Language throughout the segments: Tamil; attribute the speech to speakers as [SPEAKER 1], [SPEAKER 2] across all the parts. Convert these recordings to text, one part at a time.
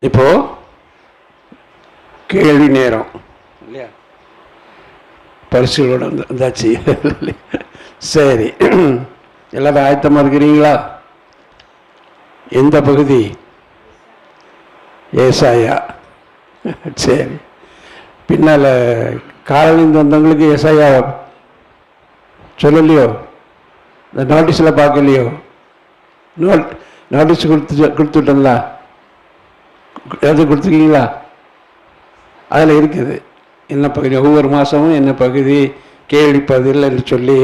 [SPEAKER 1] இப்போ கேள்வி நேரம் இல்லையா? பரிசுகளோட வந்தாச்சு. சரி, எல்லாரும் ஆயத்தமாக இருக்கிறீங்களா? எந்த பகுதி? ஏசாயா. சரி, பின்னால் காலையிலேருந்து வந்தவங்களுக்கு ஏசாயா சொல்லலையோ? இந்த நோட்டீஸில் பார்க்கலையோ? நோட்டீஸ் கொடுத்துட்டோங்களா? எது கொடுத்துருக்கீங்களா? அதில் இருக்குது என்ன பகுதி, ஒவ்வொரு மாதமும் என்ன பகுதி கேள்வி பதில் என்று சொல்லி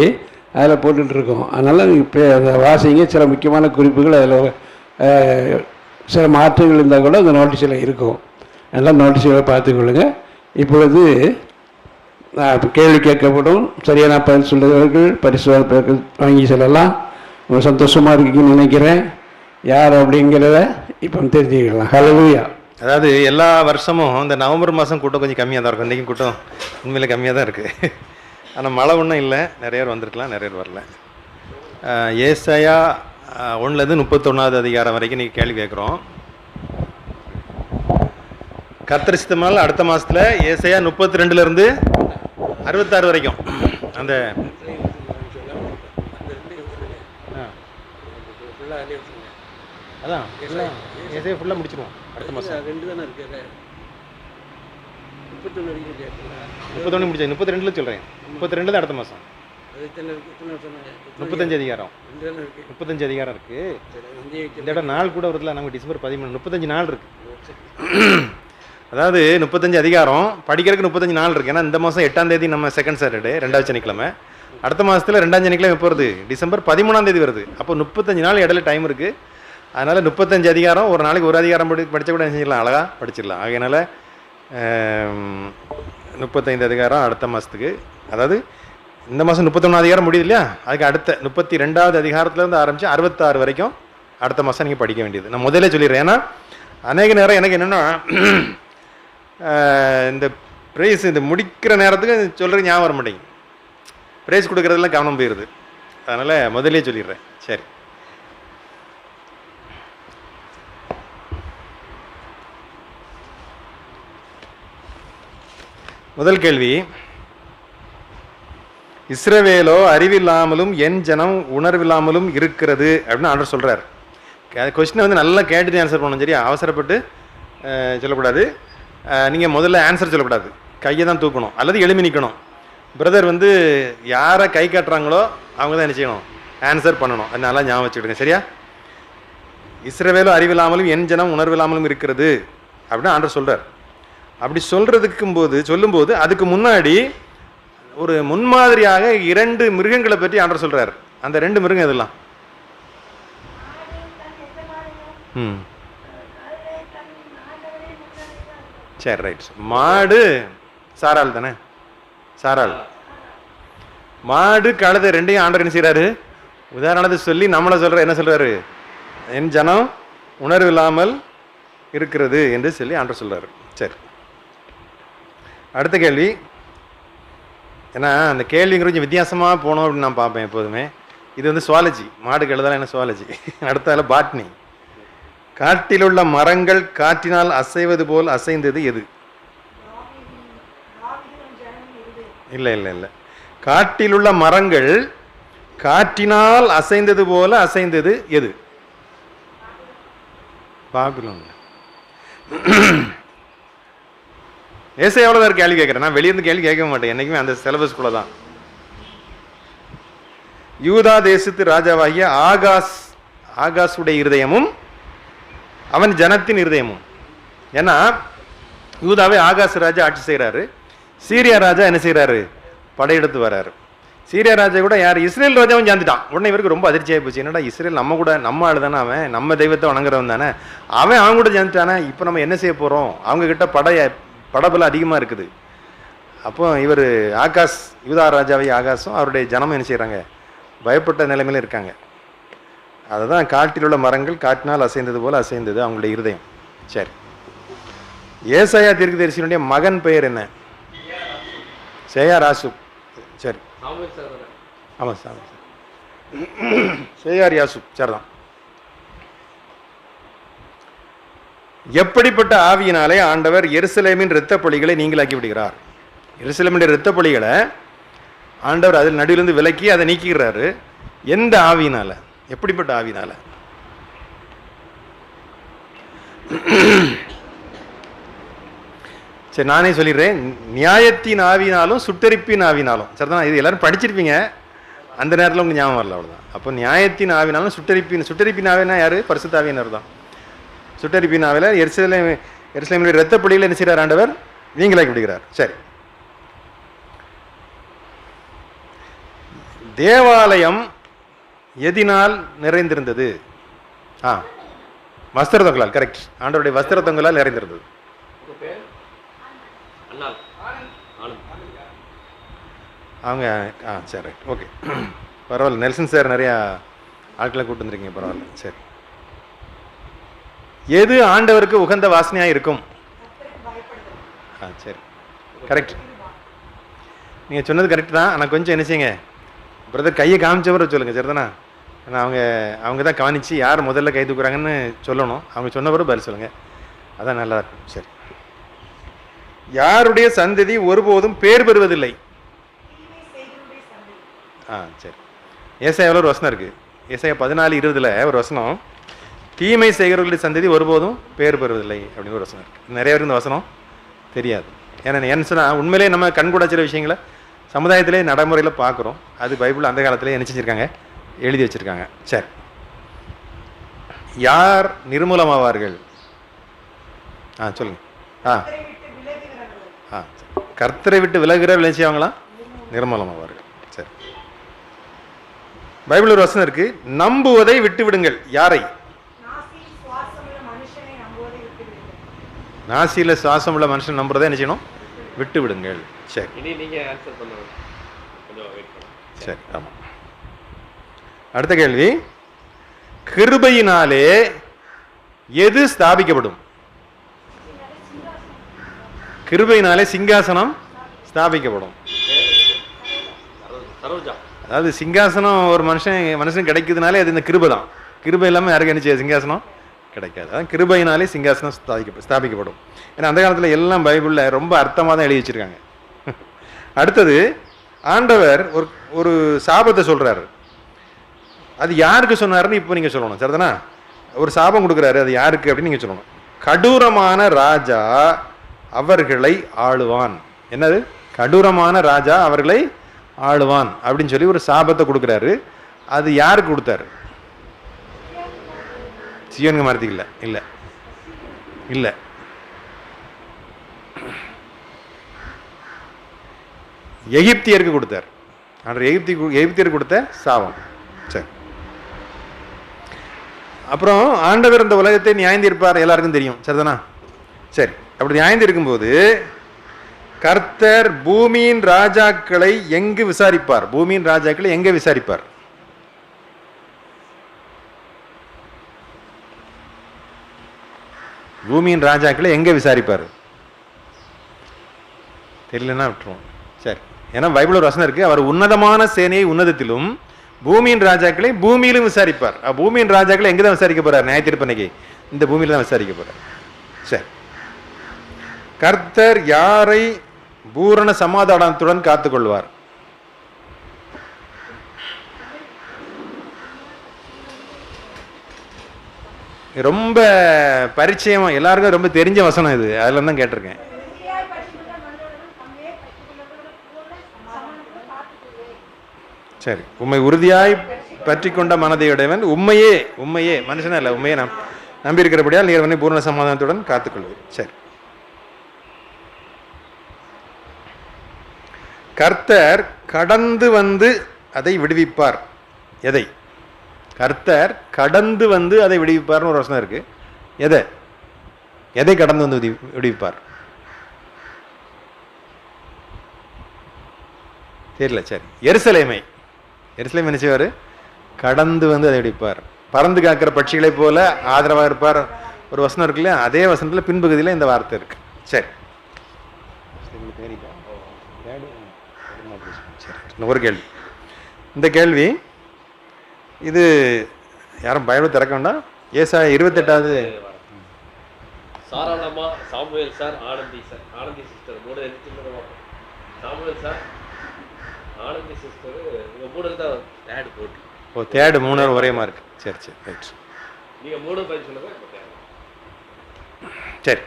[SPEAKER 1] அதில் போட்டுட்ருக்கோம். அதனால் இப்போ அதை வாசிங்க. சில முக்கியமான குறிப்புகள் அதில் சில மாற்றங்கள் இருந்தால் கூட அந்த நோட்டீஸில் இருக்கும். அதெல்லாம் நோட்டீஸுகளை பார்த்துக்கொள்ளுங்க. இப்பொழுது கேள்வி கேட்கப்படும். சரியான பதில் சொல்லுறவர்கள் பரிசு வாங்கி செல்லலாம். ரொம்ப சந்தோஷமாக இருக்கீங்கன்னு நினைக்கிறேன். யார் அப்படிங்கிறத இப்போ தெரிஞ்சுக்கலாம். ஹல்லேலூயா.
[SPEAKER 2] அதாவது எல்லா வருஷமும் இந்த நவம்பர் மாதம் கூட்டம் கொஞ்சம் கம்மியாக தான் இருக்கும். இன்றைக்கும் கூட்டம் உண்மையிலே கம்மியாக தான் இருக்குது. ஆனால் மழை ஒன்றும் இல்லை. நிறைய பேர் வந்திருக்கலாம், நிறைய பேர் வரல. ஏசாயா 1லேருந்து 31வது அதிகாரம் வரைக்கும் நீங்கள் கேள்வி கேட்குறோம். கர்த்தர் சித்தமால் அடுத்த மாதத்தில் ஏசாயா 32லேருந்து 66 வரைக்கும் அந்த அதான் ஏசாயா ஃபுல்லாக முடிச்சிடுவோம். அடுத்த மாதம்
[SPEAKER 1] 2 தானே இருக்குது. 31
[SPEAKER 2] முடிச்சது 32ல சொல்கிறேன். 32 அடுத்த மாதம் 35 அதிகாரம் 35 அதிகாரம் இருக்குது. இந்த இடம் நாள் கூட வருதுல, நமக்கு டிசம்பர் 13 35 நாள் இருக்குது. அதாவது 35 அதிகாரம் படிக்கிறதுக்கு 35 நாள் இருக்குது. ஏன்னா இந்த மாதம் 8ஆம் தேதி நம்ம செகண்ட் சாட்டர்டே, 2வது சனிக்கிழமை. அடுத்த மாதத்தில் 2ஆம் சனிக்கிழமை எப்போ வருது? டிசம்பர் 13ஆம் தேதி வருது. அப்போ 35 நாள் இடையில டைம் இருக்குது. அதனால் 35 அதிகாரம் ஒரு நாளைக்கு ஒரு அதிகாரம் படித்த கூட செஞ்சிடலாம், அழகாக படிச்சிடலாம். அதனால் 35 அதிகாரம் அடுத்த மாதத்துக்கு, அதாவது இந்த மாதம் 31 அதிகாரம் முடியுது இல்லையா, அதுக்கு அடுத்த 32வது அதிகாரத்துலேருந்து ஆரம்பித்து 66 வரைக்கும் அடுத்த மாதம் நீங்கள் படிக்க வேண்டியது. நான் முதலே சொல்லிடுறேன். ஏன்னா அநேக நேரம் எனக்கு என்னென்னா இந்த ப்ரைஸ் இந்த முடிக்கிற நேரத்துக்கு சொல்கிறது ஞாபகம் வர மாட்டேங்குது. ப்ரைஸ் கொடுக்குறதுலாம் கவனம் போயிடுது. அதனால் முதலே சொல்லிடுறேன். சரி, முதல் கேள்வி, இஸ்ரவேலோ அறிவில்லாமலும் என் ஜனம் உணர்வில்லாமலும் இருக்கிறது அப்படின்னு ஆண்டவர் சொல்கிறார். கொஸ்டினை வந்து நல்லா கேட்டுட்டு ஆன்சர் பண்ணணும். சரியா? அவசரப்பட்டு சொல்லக்கூடாது. நீங்கள் முதல்ல ஆன்சர் சொல்லக்கூடாது, கையை தான் தூக்கணும் அல்லது எழுமி நிற்கணும். பிரதர் வந்து யாரை கை காட்டுறாங்களோ அவங்க தான் என்ன செய்யணும், ஆன்சர் பண்ணணும். அது நல்லா ஞாபகம் வச்சுக்கிடுங்க. சரியா? இஸ்ரவேலோ அறிவில்லாமலும் என் ஜனம் உணர்வில்லாமலும் இருக்கிறது அப்படின்னு ஆண்டவர் சொல்கிறார். அப்படி சொல்லும்போது அதுக்கு முன்னாடி ஒரு முன்மாதிரியாக 2 மிருகங்களை பற்றி ஆண்டவர் சொல்றார். அந்த 2 மிருகம் இதெல்லாம் சரி, ரைட். மாடு சாராள் தானே? சாராள். மாடு கழுதை ரெண்டையும் ஆண்டவர் என்ன செய்யறாரு? உதாரணத்தை சொல்லி நம்மளை என்ன சொல்றாரு? என் ஜனம் உணர்வு இல்லாமல் இருக்கிறது என்று சொல்லி ஆண்டவர் சொல்றாரு. சரி, அடுத்த கேள்வி. ஏன்னா அந்த கேள்விங்கிற கொஞ்சம் வித்தியாசமாக போனோம் அப்படின்னு நான் பார்ப்பேன் எப்போதுமே. இது வந்து சுவாலஜி, மாடு கழுதால என்ன சுவாலஜி. அடுத்தால பாட்னி. காட்டில் உள்ள மரங்கள் காற்றினால் அசைவது போல் அசைந்தது எது? இல்லை இல்லை இல்லை, காட்டில் உள்ள மரங்கள் காற்றினால் அசைந்தது போல அசைந்தது எது? பாபிலோன். ஏசாயாவில் தான் கேள்வி கேட்குறேன். நான் வெளியிருந்து கேள்வி கேட்க மாட்டேன் என்னைக்குமே, அந்த சிலபஸ்குள்ள தான். யூதா தேசத்து ராஜாவாகிய ஆகாசுடைய இருதயமும் அவன் ஜனத்தின் இருதயமும். ஏன்னா யூதாவே ஆகாசு ராஜா ஆட்சி செய்கிறாரு, சீரியா ராஜா என்ன செய்கிறாரு? படையெடுத்து வர்றாரு. சீரியா ராஜா கூட யார்? இஸ்ரேல் ராஜாவும் சேர்ந்துட்டான். உடனே இவருக்கு ரொம்ப அதிர்ச்சியாக போச்சு. என்னடா இஸ்ரேல் நம்ம ஆள் தானே, அவன் நம்ம தெய்வத்தை வணங்குறவன் தானே, அவன் கூட சேர்ந்துட்டானே, இப்போ நம்ம என்ன செய்ய போகிறோம்? அவங்க கிட்ட படபலம் அதிகமாக இருக்குது. அப்போ இவர் யூதா ராஜாவை ஆகாசும் அவருடைய ஜனமும் என்ன செய்கிறாங்க? பயப்பட்ட நிலைமையில இருக்காங்க. அதை தான் காட்டில் உள்ள மரங்கள் காற்றினால் அசைந்தது போல அசைந்தது அவங்களுடைய இருதயம். சரி, ஏசாயா தீர்க்கதரிசியினுடைய மகன் பெயர் என்ன? சேயா ராசு. சரி, ஆமாம் சார், சேயார் யாசு. சரிதான். எப்படிப்பட்ட ஆவியினாலே ஆண்டவர் எருசலேமின் இரத்த பலிகளை நீங்களாக்கி விடுகிறார்? எருசலேமின் இரத்த பலிகளை ஆண்டவர் அதில் நடுவிலிருந்து விலக்கி அதை நீக்கிறாரு. எந்த ஆவியினால? எப்படிப்பட்ட ஆவியினால? சரி, நானே சொல்லிடுறேன். நியாயத்தின் ஆவினாலும் சுட்டரிப்பின் ஆவினாலும். சரிதான், இது எல்லாரும் படிச்சிருப்பீங்க, அந்த நேரத்தில் உங்களுக்கு ஞாபகம் வரல, அவ்வளோதான். அப்போ நியாயத்தின் ஆவினாலும் சுட்டரிப்பின் ஆவினா யாரு? பரிசுத்த ஆவியினர் தான். சுட்டரிப்பின் ஆவில எருசலேமின் இரத்த பலியில் என்ன செய்கிறார் ஆண்டவர்? நீங்களாக்கி விடுகிறார். சரி, தேவாலயம் எதினால் நிறைந்திருந்தது? வஸ்திர தொங்கலால். கரெக்ட், ஆண்டவருடைய வஸ்திர தொங்கலால் நிறைந்திருந்தது. அவங்க சரி, ரைட், ஓகே, பரவாயில்ல. நெல்சன் சார் நிறையா ஆட்களை கூட்டு வந்துருக்கீங்க, பரவாயில்ல. சரி, எது ஆண்டவருக்கு உகந்த வாசனையாக இருக்கும்? சரி, கரெக்ட், நீங்கள் சொன்னது கரெக்ட் தான். ஆனால் கொஞ்சம் என்ன செய்யுங்க, பிரதர் கையை காமிச்சவரை சொல்லுங்கள், சரிதானா? ஆனால் அவங்க தான் கவனித்து யார் முதல்ல கை தூக்குறாங்கன்னு சொல்லணும். அவங்க சொன்னவரை பதில் சொல்லுங்கள், அதான் நல்லா இருக்கும். சரி, யாருடைய சந்ததி ஒருபோதும் பேர் பெறுவதில்லை? சரி, ஏசாயாவில் ஒரு வசனம் இருக்குது. ஏசாயா 14:20 ஒரு வசனம், தீமை செய்கிறவர்களுடைய சந்ததி ஒருபோதும் பேர் பெறுவதில்லை அப்படின்னு ஒரு வசனம் இருக்குது. நிறைய பேருக்கு இந்த வசனம் தெரியாது. ஏன்னு சொன்னால் உண்மையிலே நம்ம கண்கூட சில விஷயங்களை சமுதாயத்திலே நடைமுறையில் பார்க்குறோம். அது பைபிள் அந்த காலத்திலே என்ன செஞ்சுருக்காங்க, எழுதி வச்சுருக்காங்க. சரி, யார் நிர்மூலமாவார்கள்? சொல்லுங்க. கர்த்தரை விட்டு விலகுகிற விளைச்சியாவங்களாம் நிர்மூலமாவார்கள். சரி, பைபிள் ஒரு வசனம் இருக்கு, நம்புவதை விட்டு விடுங்கள். யாரை? நாசியில சுவாசம் உள்ள மனுஷன் நம்புறதை என்ன செய்யணும்? விட்டு விடுங்கள். சரி, சரி, ஆமா. அடுத்த கேள்வி, கிருபையினாலே எது ஸ்தாபிக்கப்படும்? கிருபையினாலே சிங்காசனம் ஸ்தாபிக்கப்படும். அதாவது சிங்காசனம் ஒரு மனுஷன் கிடைக்குதுனாலே அது இந்த கிருபை தான். கிருபை இல்லாமல் யாருக்கு என்ன செய்ய சிங்காசனம் கிடைக்காது. அதான் கிருபையினாலே சிங்காசனம் ஸ்தாபிக்கப்படும். ஏன்னா அந்த காலத்தில் எல்லாம் பைபிளில் ரொம்ப அர்த்தமாக தான் எழுதி வச்சிருக்காங்க. அடுத்தது, ஆண்டவர் ஒரு சாபத்தை சொல்றாரு. அது யாருக்கு சொன்னாருன்னு இப்போ நீங்கள் சொல்லணும், சரிதானா? ஒரு சாபம் கொடுக்குறாரு, அது யாருக்கு அப்படின்னு நீங்கள் சொல்லணும். கடூரமான ராஜா அவர்களை ஆளுவான். என்னது? கடூரமான ராஜா அவர்களை ஆளுவான் அப்படின்னு சொல்லி ஒரு சாபத்தை கொடுக்குறாரு. அது யாருக்கு கொடுத்தாரு? சியோன் குமாரத்துக்கு இல்லை, இல்லை, இல்லை, எகிப்தியருக்கு கொடுத்தார். ஆண்டவர் எகிப்தியருக்கு கொடுத்த சாபம். சரி, அப்புறம் ஆண்டவர் இந்த உலகத்தை நியாயந்திருப்பார், எல்லாருக்கும் தெரியும், சரிதானா? சரி, அப்படி நியாயந்திருக்கும்போது கர்த்தர் பூமியின் ராஜாக்களை எங்கு விசாரிப்பார்? பூமியின் ராஜாக்களை எங்க விசாரிப்பார்? பூமியின் ராஜாக்களை எங்க விசாரிப்பார்? தெரியலன்னா விட்டுருவோம். சரி, ஏன்னா பைபிள் ஒரு வசனம் இருக்கு, அவர் உன்னதமான சேனையை உன்னதத்திலும் பூமியின் ராஜாக்களை பூமியிலும் விசாரிப்பார். பூமியின் ராஜாக்களை எங்க தான் விசாரிக்க போறார்? நியாயத்தீர்ப்பன்னைக்கு இந்த பூமியில தான் விசாரிக்க போறார். சரி, கர்த்தர் யாரை பூரண சமாதானத்துடன் காத்துக்கொள்வார்? ரொம்ப பரிச்சயம், எல்லாருக்கும் ரொம்ப தெரிஞ்ச வசனம் இது, அதுல தான் கேட்டிருக்கேன். சரி, உண்மை உறுதியாய் பற்றி கொண்ட மனதையுடையவன் உண்மையே மனுஷனா இல்லை, உண்மையை நம்பி இருக்கிறபடியால் நீர் பூரண சமாதானத்துடன் காத்துக்கொள்வது. சரி, கர்த்தர் கடந்து வந்து அதை விடுவிப்பார். எதை? கர்த்தர் கடந்து வந்து அதை விடுவிப்பார்னு ஒரு வசனம் இருக்கு. எதை கடந்து வந்து விடுவிப்பார்? தெரியல. சரி, எருசலேமை என்ன செய்வார்? கடந்து வந்து அதை விடுவிப்பார். பறந்து காக்கிற பட்சிகளை போல ஆதரவாக இருப்பார் ஒரு வசனம் இருக்குல்ல, அதே வசனத்தில் பின்பகுதியில் இந்த வார்த்தை இருக்கு. சரி, ஒரு கேள்வி. இந்த கேள்வி இது யாரும் பைபிள் திறக்க வேண்டாம். ஏசாயா 28வது
[SPEAKER 3] சாராளமா Samuel sir, Anandhi sir, Anandhi sister 3 எடுத்துட்டு சாமுவேல் சார், ஆனந்தி சிஸ்டர், இவங்க 3 தான் தேர்ட் போட்டி.
[SPEAKER 2] ஓ தேர்டு 3 ஒரே மார்க். சரி சரி ரைட்.
[SPEAKER 3] நீங்க 3 பதில் சொல்லுங்க.
[SPEAKER 2] சரி,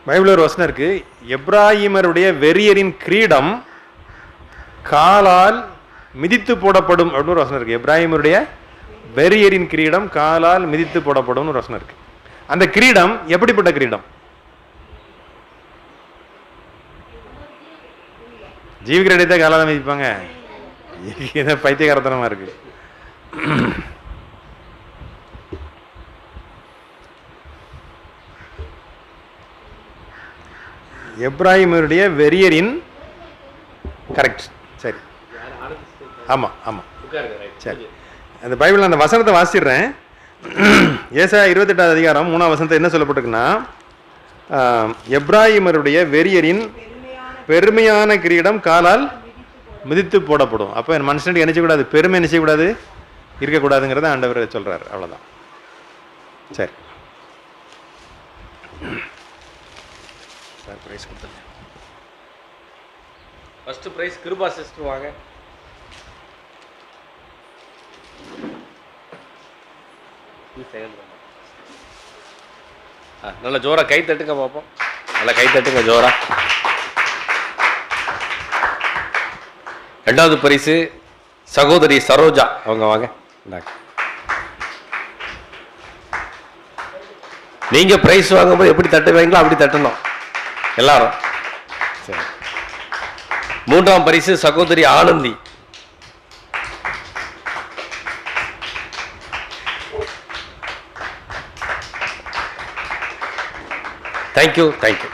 [SPEAKER 2] பைபிள் ஒரு வசனம் இருக்கு, எப்ராஹிமருடைய வெறியரின் கிரீடம் காலால் மிதித்து போடப்படும் அப்படின்னு ஒரு வசனம் இருக்கு. எப்ராஹிமருடைய வெறியரின் கிரீடம் காலால் மிதித்து போடப்படும் ஒரு வசனம் இருக்கு. அந்த கிரீடம் எப்படிப்பட்ட கிரீடம்? ஜீவிக்கிரீடத்தை காலால் மிதிப்பாங்க? பைத்தியகாரத்தனமா இருக்கு. எப்ராஹிமருடைய வெறியரின் கரெக்ட். சரி, ஆமா ஆமா சரி. அந்த பைபிள் அந்த வசனத்தை வாசிடுறேன். ஏசாயா 28வது அதிகாரம் 3ஆம் வசனத்தை என்ன சொல்லப்பட்டிருக்குன்னா, எப்ராஹிமருடைய வெறியரின் பெருமையான கிரீடம் காலால் மிதித்து போடப்படும். அப்போ என் மனுஷனுக்கு என்ன செய்யக்கூடாது? பெருமை என்ன செய்யக்கூடாது? இருக்கக்கூடாதுங்கிறத ஆண்டவர் சொல்றாரு. அவ்வளோதான். சரி சார், பிரைஸ் கொடுத்துருங்க.
[SPEAKER 3] ஃபர்ஸ்ட் பிரைஸ் கிருபா சிஸ்டர் வாங்க. நல்ல ஜோரா கை தட்டுங்க பார்ப்போம். நல்லா கை தட்டுங்க ஜோரா. 2வது பரிசு சகோதரி சரோஜா, அவங்க வாங்க. நீங்க பிரைஸ் வாங்கும்போது எப்படி தட்டுவீங்களோ அப்படி தட்டணும் எல்லாரும். சரி. 3ஆம் பரிசு சகோதரி ஆனந்தி. Thank you thank you.